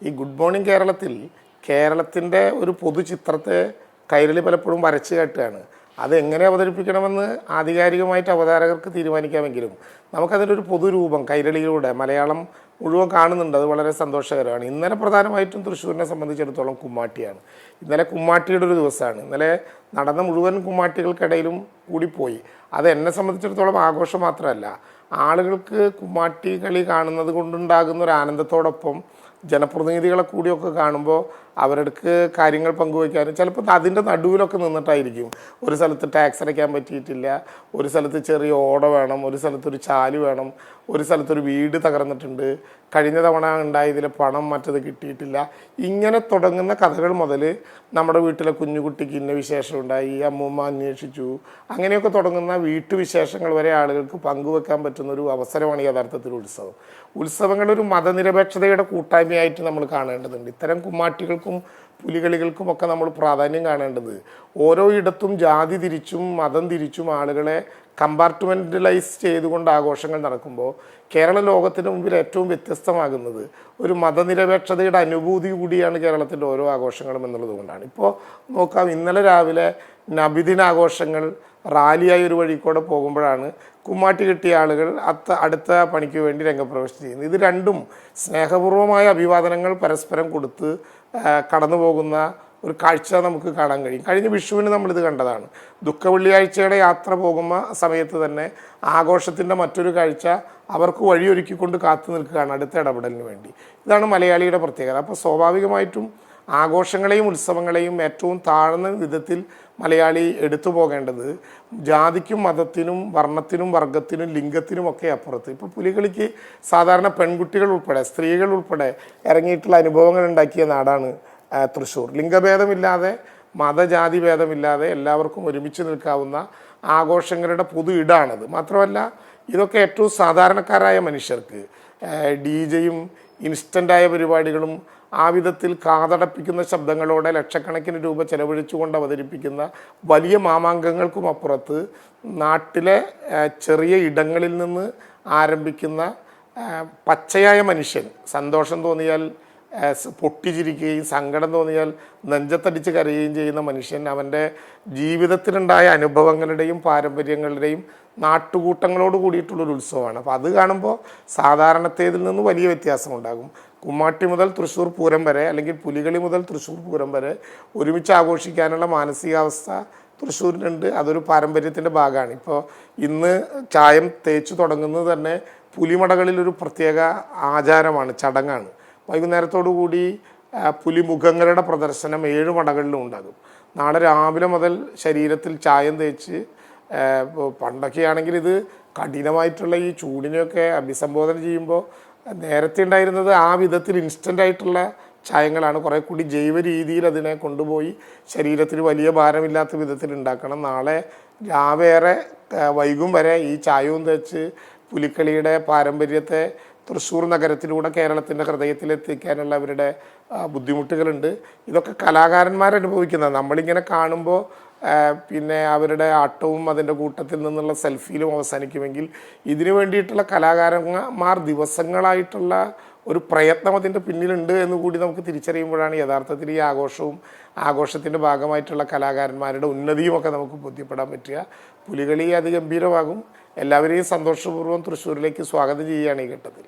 ഈ good morning കേരളത്തിൽ കേരളത്തിൻ്റെ ഒരു പൊതുചിത്രത്തെ കൈരളി പലപ്പോഴും വരച്ചു കാട്ടുകയാണ്. അതെങ്ങനെ അവതരിപ്പിക്കണമെന്ന് ആധികാരികമായിട്ട് അവതാരകർക്ക് തീരുമാനിക്കാമെങ്കിലും നമുക്കതിൻ്റെ ഒരു പൊതുരൂപം കൈരളിയിലൂടെ മലയാളം മുഴുവൻ കാണുന്നുണ്ട്. അത് വളരെ സന്തോഷകരമാണ്. ഇന്നലെ പ്രധാനമായിട്ടും തൃശ്ശൂരിനെ സംബന്ധിച്ചിടത്തോളം കുമ്മാട്ടിയാണ്. ഇന്നലെ കുമ്മാട്ടിയുടെ ഒരു ദിവസമാണ്. ഇന്നലെ നടന്ന മുഴുവൻ കുമ്മാട്ടികൾക്കിടയിലും കൂടിപ്പോയി. അത് എന്നെ സംബന്ധിച്ചിടത്തോളം ആഘോഷം മാത്രമല്ല, ആളുകൾക്ക് കുമ്മാട്ടി കളി കാണുന്നത് കൊണ്ടുണ്ടാകുന്ന ഒരു ആനന്ദത്തോടൊപ്പം ജനപ്രതിനിധികളെ കൂടിയൊക്കെ കാണുമ്പോൾ അവർക്ക് കാര്യങ്ങൾ പങ്കുവയ്ക്കാനും ചിലപ്പോൾ അതിൻ്റെ നടുവിലൊക്കെ നിന്നിട്ടായിരിക്കും. ഒരു സ്ഥലത്ത് ടാക്സ് അടയ്ക്കാൻ പറ്റിയിട്ടില്ല, ഒരു സ്ഥലത്ത് ചെറിയ ഓട വേണം, ഒരു സ്ഥലത്തൊരു ചാല് വേണം, ഒരു സ്ഥലത്തൊരു വീട് തകർന്നിട്ടുണ്ട്, കഴിഞ്ഞ തവണ ഉണ്ടായതിൽ പണം മറ്റത് കിട്ടിയിട്ടില്ല. ഇങ്ങനെ തുടങ്ങുന്ന കഥകൾ മുതൽ നമ്മുടെ വീട്ടിലെ കുഞ്ഞുകുട്ടിക്ക് ഇന്ന വിശേഷം ഉണ്ടായി, അമ്മൂമ്മ അന്വേഷിച്ചു, അങ്ങനെയൊക്കെ തുടങ്ങുന്ന വീട്ടുവിശേഷങ്ങൾ വരെ ആളുകൾക്ക് പങ്കുവെക്കാൻ പറ്റുന്ന ഒരു അവസരമാണ് യഥാർത്ഥത്തിൽ ഉത്സവം. ഉത്സവങ്ങളൊരു മതനിരപേക്ഷതയുടെ കൂട്ടായ്മയായിട്ട് നമ്മൾ കാണേണ്ടതുണ്ട്. ഇത്തരം കുമ്മാട്ടികൾക്കും പുലികളികൾക്കും ഒക്കെ നമ്മൾ പ്രാധാന്യം കാണേണ്ടത് ഓരോ ഇടത്തും ജാതി തിരിച്ചും മതം തിരിച്ചും ആളുകളെ കമ്പാർട്ട്മെൻ്റലൈസ് ചെയ്തുകൊണ്ട് ആഘോഷങ്ങൾ നടക്കുമ്പോൾ കേരള ലോകത്തിന് മുമ്പിൽ ഏറ്റവും വ്യത്യസ്തമാകുന്നത് ഒരു മതനിരപേക്ഷതയുടെ അനുഭൂതി കൂടിയാണ് കേരളത്തിൻ്റെ ഓരോ ആഘോഷങ്ങളും എന്നുള്ളത് കൊണ്ടാണ്. ഇപ്പോൾ നോക്കാം, ഇന്നലെ രാവിലെ നബിദിനാഘോഷങ്ങൾ റാലിയായി ഒരു വഴിക്കൂടെ പോകുമ്പോഴാണ് കുമ്മാട്ടി കിട്ടിയ ആളുകൾ അടുത്ത പണിക്ക് വേണ്ടി രംഗപ്രവേശനം ചെയ്യുന്നത്. ഇത് രണ്ടും സ്നേഹപൂർവമായ അഭിവാദനങ്ങൾ പരസ്പരം കൊടുത്ത് കടന്നു പോകുന്ന ഒരു കാഴ്ച നമുക്ക് കാണാൻ കഴിയും. കഴിഞ്ഞ വിഷുവിന് നമ്മളിത് കണ്ടതാണ്. ദുഃഖവെള്ളിയാഴ്ചയുടെ യാത്ര പോകുന്ന സമയത്ത് തന്നെ ആഘോഷത്തിൻ്റെ മറ്റൊരു കാഴ്ച അവർക്ക് വഴിയൊരുക്കിക്കൊണ്ട് കാത്തു നിൽക്കുകയാണ് അടുത്ത ഇടപെടലിന് വേണ്ടി. ഇതാണ് മലയാളിയുടെ പ്രത്യേകത. അപ്പോൾ സ്വാഭാവികമായിട്ടും ആഘോഷങ്ങളെയും ഉത്സവങ്ങളെയും ഏറ്റവും താഴ്ന്ന വിധത്തിൽ മലയാളി എടുത്തു പോകേണ്ടത് ജാതിക്കും മതത്തിനും വർണ്ണത്തിനും വർഗത്തിനും ലിംഗത്തിനും ഒക്കെ അപ്പുറത്ത്. ഇപ്പോൾ പുലികളിക്ക് സാധാരണ പെൺകുട്ടികൾ ഉൾപ്പെടെ സ്ത്രീകൾ ഉൾപ്പെടെ ഇറങ്ങിയിട്ടുള്ള അനുഭവങ്ങൾ ഉണ്ടാക്കിയ നാടാണ് തൃശ്ശൂർ. ലിംഗഭേദമില്ലാതെ മതജാതി ഭേദമില്ലാതെ എല്ലാവർക്കും ഒരുമിച്ച് നിൽക്കാവുന്ന ആഘോഷങ്ങളുടെ പൊതു ഇടാണത്. മാത്രമല്ല ഇതൊക്കെ ഏറ്റവും സാധാരണക്കാരായ മനുഷ്യർക്ക് DJ-യും ഇൻസ്റ്റൻ്റായ പരിപാടികളും ആ വിധത്തിൽ കാതടപ്പിക്കുന്ന ശബ്ദങ്ങളോടെ ലക്ഷക്കണക്കിന് രൂപ ചെലവഴിച്ചുകൊണ്ട് അവതരിപ്പിക്കുന്ന വലിയ മാമാങ്കങ്ങൾക്കും അപ്പുറത്ത് നാട്ടിലെ ചെറിയ ഇടങ്ങളിൽ നിന്ന് ആരംഭിക്കുന്ന പച്ചയായ മനുഷ്യൻ, സന്തോഷം തോന്നിയാൽ പൊട്ടിച്ചിരിക്കുകയും സങ്കടം തോന്നിയാൽ നെഞ്ചത്തടിച്ച് കരയുകയും ചെയ്യുന്ന മനുഷ്യൻ അവൻ്റെ ജീവിതത്തിലുണ്ടായ അനുഭവങ്ങളുടെയും പാരമ്പര്യങ്ങളുടെയും നാട്ടുകൂട്ടങ്ങളോട് കൂടിയിട്ടുള്ളൊരു ഉത്സവമാണ്. അപ്പോൾ അത് കാണുമ്പോൾ സാധാരണത്തേതിൽ നിന്ന് വലിയ വ്യത്യാസമുണ്ടാകും. കുമ്മാട്ടി മുതൽ തൃശ്ശൂർ പൂരം വരെ, അല്ലെങ്കിൽ പുലികളി മുതൽ തൃശ്ശൂർ പൂരം വരെ ഒരുമിച്ച് ആഘോഷിക്കാനുള്ള മാനസികാവസ്ഥ തൃശ്ശൂരിനുണ്ട്. അതൊരു പാരമ്പര്യത്തിൻ്റെ ഭാഗമാണ്. ഇപ്പോൾ ഇന്ന് ചായം തേച്ച് തുടങ്ങുന്നത് തന്നെ പുലിമടകളിലൊരു പ്രത്യേക ആചാരമാണ്, ചടങ്ങാണ്. വൈകുന്നേരത്തോടുകൂടി പുലിമുഖങ്ങളുടെ പ്രദർശനം 7 മടകളിലും ഉണ്ടാകും. നാളെ രാവിലെ മുതൽ ശരീരത്തിൽ ചായം തേച്ച്, പണ്ടൊക്കെ ആണെങ്കിൽ ഇത് കഠിനമായിട്ടുള്ള ഈ ചൂടിനെയൊക്കെ അഭിസംബോധന ചെയ്യുമ്പോൾ നേരത്തെ ഉണ്ടായിരുന്നത് ആ വിധത്തിൽ ഇൻസ്റ്റൻ്റ് ആയിട്ടുള്ള ചായങ്ങളാണ്. കുറേ കൂടി ജൈവ രീതിയിൽ അതിനെ കൊണ്ടുപോയി ശരീരത്തിന് വലിയ ഭാരമില്ലാത്ത വിധത്തിൽ ഉണ്ടാക്കണം. നാളെ രാവേറെ വൈകും വരെ ഈ ചായവും തേച്ച് പുലിക്കളിയുടെ പാരമ്പര്യത്തെ തൃശ്ശൂർ നഗരത്തിലൂടെ കേരളത്തിൻ്റെ ഹൃദയത്തിലെത്തിക്കാനുള്ള അവരുടെ ബുദ്ധിമുട്ടുകളുണ്ട്. ഇതൊക്കെ കലാകാരന്മാരനുഭവിക്കുന്നത്. നമ്മളിങ്ങനെ കാണുമ്പോൾ പിന്നെ അവരുടെ ആട്ടവും അതിൻ്റെ കൂട്ടത്തിൽ നിന്നുള്ള സെൽഫിയിലും അവസാനിക്കുമെങ്കിൽ ഇതിനു വേണ്ടിയിട്ടുള്ള കലാകാരന്മാർ ദിവസങ്ങളായിട്ടുള്ള ഒരു പ്രയത്നം അതിൻ്റെ പിന്നിലുണ്ട് എന്ന് കൂടി നമുക്ക് തിരിച്ചറിയുമ്പോഴാണ് യഥാർത്ഥത്തിൽ ഈ ആഘോഷത്തിൻ്റെ ഭാഗമായിട്ടുള്ള കലാകാരന്മാരുടെ ഉന്നതിയുമൊക്കെ നമുക്ക് ബോധ്യപ്പെടാൻ പറ്റുക. പുലികളി അതിഗംഭീരമാകും. എല്ലാവരെയും സന്തോഷപൂർവ്വം തൃശ്ശൂരിലേക്ക് സ്വാഗതം ചെയ്യുകയാണ് ഈ ഘട്ടത്തിൽ.